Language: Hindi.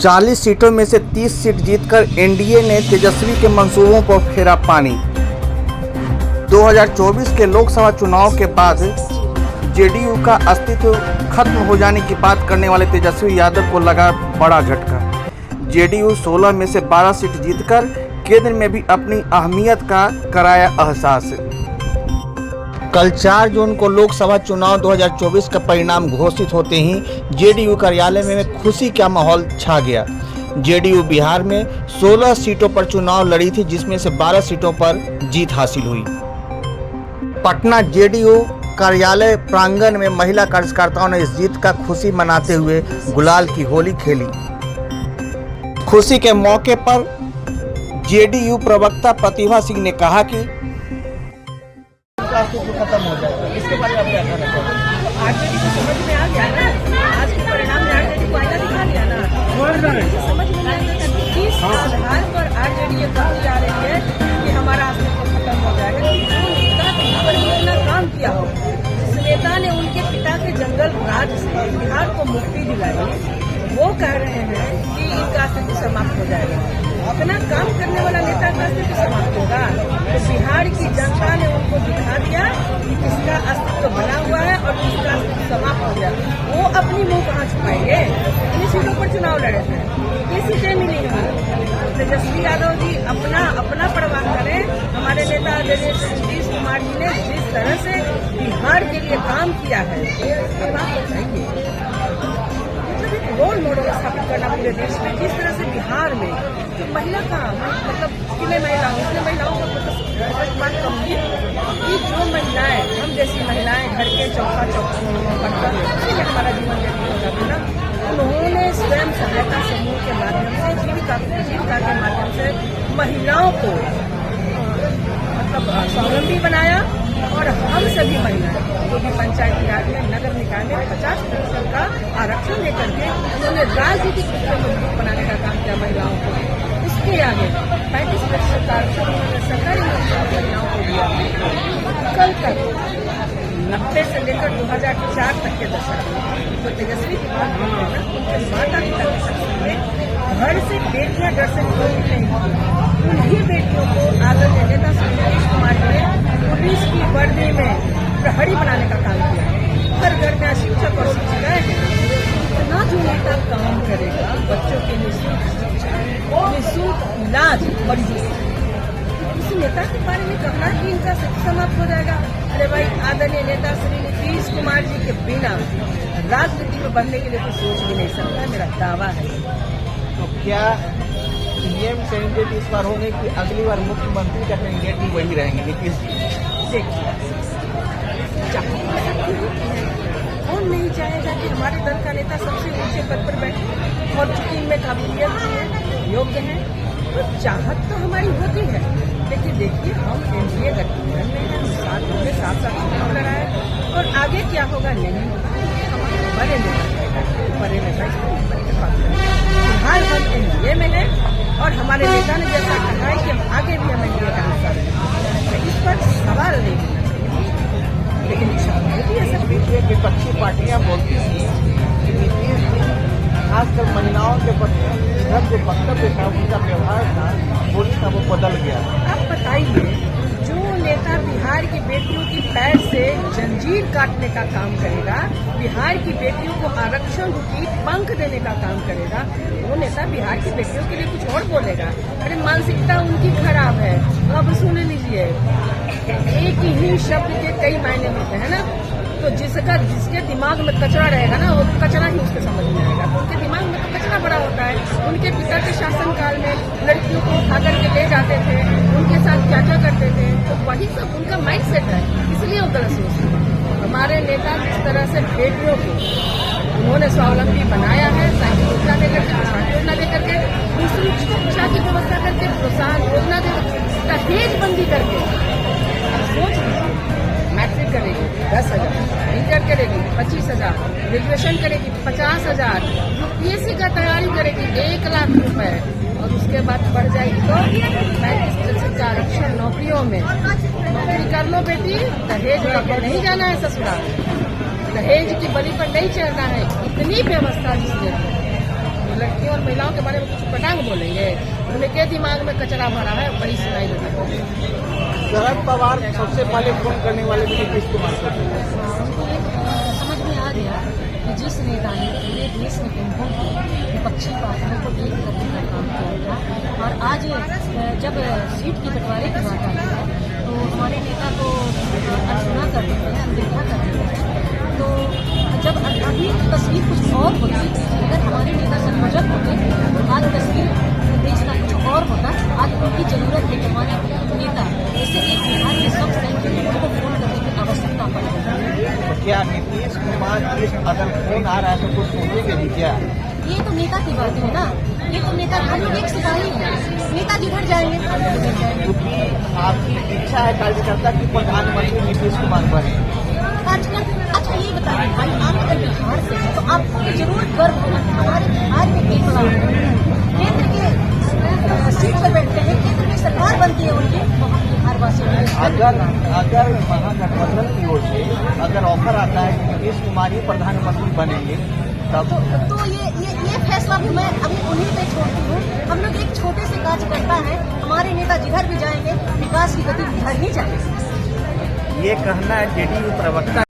40 सीटों में से 30 सीट जीतकर एनडीए ने तेजस्वी के मंसूबों पर फेरा पानी। 2024 के लोकसभा चुनाव के बाद जेडीयू का अस्तित्व खत्म हो जाने की बात करने वाले तेजस्वी यादव को लगा बड़ा झटका। जेडीयू 16 में से 12 सीट जीतकर केंद्र में भी अपनी अहमियत का कराया एहसास। कल 4 जून को लोकसभा चुनाव 2024 का परिणाम घोषित होते ही जेडीयू कार्यालय में खुशी का माहौल छा गया। जेडीयू बिहार में 16 सीटों पर चुनाव लड़ी थी, जिसमें से 12 सीटों पर जीत हासिल हुई। पटना जेडीयू कार्यालय प्रांगण में महिला कार्यकर्ताओं ने इस जीत का खुशी मनाते हुए गुलाल की होली खेली। खुशी के मौके पर जेडीयू प्रवक्ता प्रतिभा सिंह ने कहा कि खत्म हो जाएगा। इसके बारे में क्या कहना चाहते हैं? आरजेडी को समझ में आ गया ना, आज के परिणाम में आरजेडी को आईना दिखा दिया ना। समझ में आया था कि किस आधार पर आरजेडी ये कहती जा रही है कि हमारा अस्तित्व खत्म हो जाएगा। जो नेता पर इतना काम किया हो, जिस नेता ने उनके पिता के जंगल राज से बिहार को मुक्ति दिलाई, वो कह रहे हैं कि इनका अस्तित्व समाप्त हो जाएगा। अपना काम करने वाला नेता का अस्तित्व समाप्त होगा तो बिहार की जनता ने उनको दिखा दिया कि किसका अस्तित्व बना हुआ है और किसका अस्तित्व समाप्त हो गया। वो अपनी मुंह कहाँ छुपाएंगे? इन सीटों पर चुनाव लड़े थे, ये सीटें मिली हैं। तेजस्वी यादव जी अपना परवाह करें। हमारे नेता नीतीश कुमार जी ने जिस तरह से बिहार के लिए काम किया है, अब आप बताइए, रोल मॉडल स्थापित करना पूरे देश में। जिस तरह से बिहार में तो महिला का मतलब कितने महिलाओं का मतलब कम की कि जो महिलाएं, हम जैसी महिलाएं घर के चौका बर्तन हमारा जीवन व्यतीत हो जाता है ना, उन्होंने स्वयं सहायता समूह के माध्यम से जीविका के माध्यम से महिलाओं को मतलब स्वावलंबी बनाया। और हम सभी महिलाएं जो भी पंचायती राज में, नगर निकाय में 50% का आरक्षण लेकर के उन्होंने राजनीतिक रूप से मजबूत बनाने का काम किया महिलाओं को। उसके आगे 35% का आरक्षण उन्होंने सरकारी महिलाओं को दिया। कल तक 90 से लेकर 2004 तक के दशक में तो तेजस्वी की बात करते हैं ना, उनके माता पिता के शक्ति में घर से बेटियां डर से निकलती नहीं। उन्हीं बेटियों को आदरणीय नेता नीतीश कुमार ने पुलिस की वर्दी में प्रहरी बनाने का काम किया। हर घर में शिक्षक और शिक्षिकाएं हैं। इतना जो नेता काम करेगा, बच्चों के निःशुल्क इलाज मरीजों से, उस नेता के बारे में कहना कि इनका समाप्त हो जाएगा। अरे भाई, आदरणीय नेता श्री नीतीश कुमार जी के बिना राजनीति में बढ़ने के लिए तो सोच भी नहीं सकता, मेरा दावा है। तो क्या सीएम कैंडिडेट इस बार होंगे कि अगली बार मुख्यमंत्री का कैंडिडेट भी वही रहेंगे नीतीश जी? देखिए, कौन नहीं चाहेगा कि हमारे दल का नेता सबसे ऊंचे पद पर बैठे और चूंकि इनमें काबिलियत भी है, योग्य है, तो चाहत तो हमारी होती है। लेकिन देखिए, हम एनडीए गठबंधन में हैं, साथ चुनाव लड़ाए और आगे क्या होगा नहीं होगा बड़े नेता फिलहाल हम एनडीए में हैं और हमारे नेता ने जैसा कहा है कि हम आगे भी हम एनडीए का हिस्सा रहेंगे, इस पर सवाल नहीं होना चाहिए। लेकिन विपक्षी पार्टियां बोलती थी कि नीतीश जी खासकर महिलाओं के प्रति इधर जो वक्तव्य था, उनका व्यवहार था, बोली था, वो बदल गया। आप बताइए, जो नेता बिहार की बेटियों की पैर से जंजीर काटने का काम करेगा, बिहार की बेटियों को आरक्षण रूपी पंख देने का काम करेगा, वो नेता बिहार की बेटियों के लिए कुछ और बोलेगा? अरे मानसिकता उनकी खराब है। अब सुन लीजिए, एक ही शब्द के कई मायने होते हैं ना, तो जिसके दिमाग में कचरा रहेगा ना, वो कचरा ही उसके समझ में आएगा। तो उनके दिमाग में तो कचरा बड़ा होता है। उनके पिता के शासनकाल में लड़कियों को उठा करके ले जाते थे, उनके साथ क्या क्या करते थे, तो वही सब उनका माइंड सेट है, इसलिए वो गलत सोचते हैं। हमारे नेता जिस तरह से बेटियों को उन्होंने स्वावलंबी बनाया है, साइकिल योजना देकर के, किसान योजना देकर के, दूसरी शिक्षा की व्यवस्था करके, प्रोत्साहन योजना देकर, दहेजबंदी करके, सोच लीजिए, मैट्रिक करेगी 10,000, इंटर करेगी 25,000, ग्रेजुएशन करेगी 50,000, यूपीएससी का तैयारी करेगी 1 लाख रुपए और उसके बाद बढ़ जाएगी तो 35% का आरक्षण नौकरियों में। नौकरी कर लो बेटी, दहेज लेके नहीं जाना है ससुराल, दहेज की बलि पर नहीं चढ़ना है। इतनी व्यवस्था जिसने लड़कियों और महिलाओं के बारे में कुछ पटांग बोलेंगे? उनके दिमाग में कचरा भरा है, बड़ी सुनाई देती है। शरद पवार सबसे पहले फोन करने वाले भी नीतीश कुमार को थे। उनको ये समझ में आ गया कि जिस नेता ने पूरे देश में गुम्बों को विपक्षी पार्टियों को एक करने का काम किया था, और आज जब सीट की बंटवारे की बात आती है तो हमारे नेता को अनसुना कर देते हैं, अनदेखा कर देते हैं। तो जब अभी तस्वीर कुछ और होती, अगर हमारे नेता संयोजक होते तो आज तस्वीर देश का कुछ और होता। आज उनकी जरूरत है कि हमारे नेता जैसे एक बिहार के सब सैनिक उनको फोन करने की आवश्यकता पड़ेगी। क्या नीतीश कुमार अगर फोन आ रहा है तो कुछ सोचेंगे भी क्या? ये तो नेता की बात है ना, ये तो नेता, हम लोग एक सिपाही हैं, नेता जिधर जाएंगे हम लोग उधर जाएंगे। क्योंकि आपकी इच्छा है कार्यकर्ता की प्रधानमंत्री नीतीश कुमार बने। आजकल अच्छा ये बताइए भाई, आप अगर बिहार से हैं तो आपको तो जरूर गर्व होगा कि हमारे बिहार में एक केंद्र के सीट पर बैठते हैं, केंद्र की सरकार बनती है उनकी, तो हम बिहार वासी अगर महागठबंधन की ओर से अगर ऑफर आता है कि नीतीश कुमार ही प्रधानमंत्री बनेंगे तब तो ये फैसला भी मैं अभी उन्हीं पे छोड़ती हूँ। हम लोग एक छोटे से कार्यकर्ता हैं, हमारे नेता जिधर भी जाएंगे विकास की गति उधर ही जाएगी। ये कहना है जेडीयू प्रवक्ता